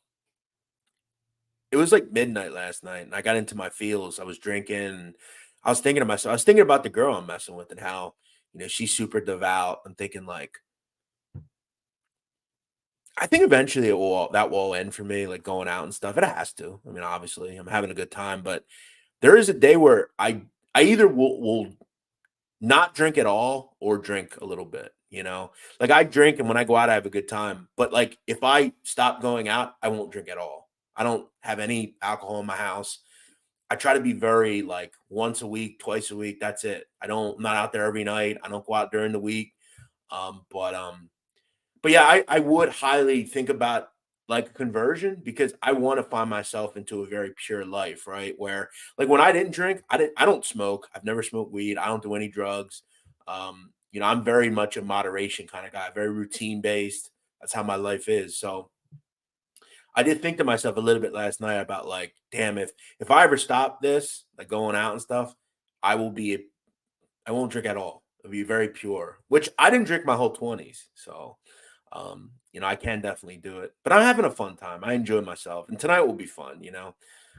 It was like midnight last night, and I got into my feels. I was drinking, and I was thinking to myself, I was thinking about the girl I'm messing with and how, she's super devout. I'm thinking like, I think eventually that will all end for me, like going out and stuff. It has to. I mean, obviously, I'm having a good time, but there is a day where I either will not drink at all or drink a little bit. Like I drink, and when I go out, I have a good time. But like if I stop going out, I won't drink at all. I don't have any alcohol in my house. I try to be very like once a week, twice a week. That's it. I'm not out there every night. I don't go out during the week. But yeah, I would highly think about like a conversion because I want to find myself into a very pure life, right? Where like when I didn't drink, I don't smoke. I've never smoked weed. I don't do any drugs. I'm very much a moderation kind of guy, very routine based. That's how my life is. So I did think to myself a little bit last night about like, damn, if I ever stop this, like going out and stuff, I will be I won't drink at all. It'll be very pure, which I didn't drink my whole 20s. So I can definitely do it. But I'm having a fun time. I enjoy myself. And tonight will be fun.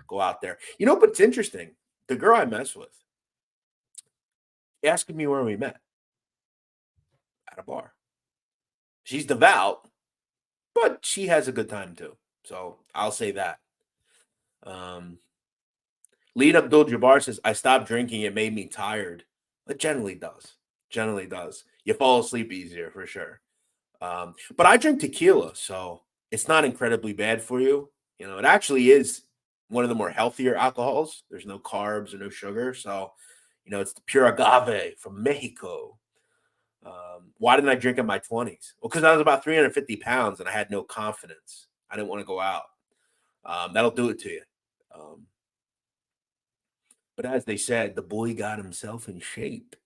Go out there. But it's interesting. The girl I mess with asking me where we met at a bar. She's devout, but she has a good time too. So I'll say that. Um, Lead Abdul Jabbar says, I stopped drinking. It made me tired. It generally does. Generally does. You fall asleep easier for sure. But I drink tequila, so it's not incredibly bad for you. It actually is one of the more healthier alcohols. There's no carbs or no sugar. So, it's the pure agave from Mexico. Why didn't I drink in my 20s? Well, because I was about 350 pounds and I had no confidence. I didn't want to go out. That'll do it to you. But as they said, the boy got himself in shape.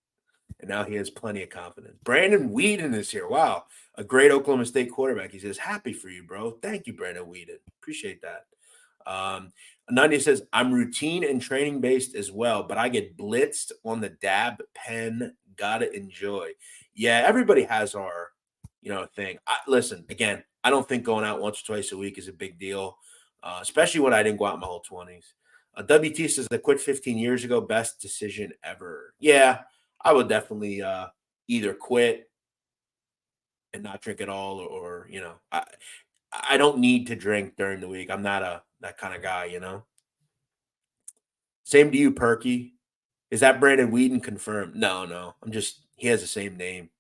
And now he has plenty of confidence. Brandon Whedon is here. Wow. A great Oklahoma State quarterback. He says, happy for you, bro. Thank you, Brandon Whedon. Appreciate that. Ananya says, I'm routine and training based as well, but I get blitzed on the dab pen. Gotta enjoy. Yeah, everybody has our, thing. Listen, again, I don't think going out once or twice a week is a big deal, especially when I didn't go out my whole 20s. WT says, I quit 15 years ago. Best decision ever. Yeah, I would definitely either quit and not drink at all, or I don't need to drink during the week. I'm not that kind of guy. Same to you, Perky. Is that Brandon Whedon confirmed? No. He has the same name.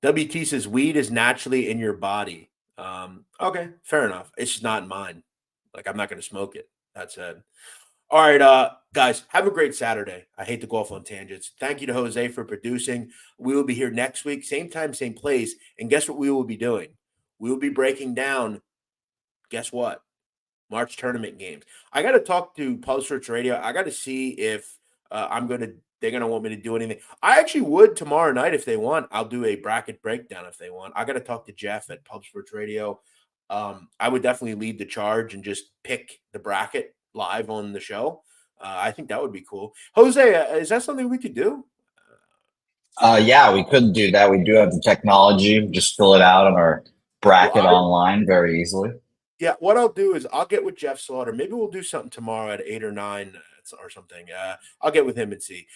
WT says weed is naturally in your body. Okay, fair enough. It's just not in mine. Like I'm not going to smoke it. That said. All right, guys, have a great Saturday. I hate to go off on tangents. Thank you to Jose for producing. We will be here next week, same time, same place. And guess what we will be doing? We will be breaking down, guess what? March tournament games. I got to talk to Pulse Search Radio. I got to see if they're going to want me to do anything. I actually would tomorrow night if they want. I'll do a bracket breakdown if they want. I got to talk to Jeff at Pulse Search Radio. I would definitely lead the charge and just pick the bracket live on the show. I think that would be cool. Jose, is that something we could do? Yeah, we could do that. We do have the technology. Just fill it out on our bracket online very easily. Yeah, what I'll do is I'll get with Jeff Slaughter. Maybe we'll do something tomorrow at 8 or 9 or something. I'll get with him and see.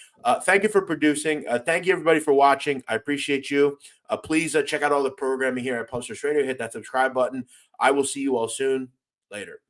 Thank you for producing. Thank you, everybody, for watching. I appreciate you. Please check out all the programming here at Pulse Search Radio. Hit that subscribe button. I will see you all soon. Later.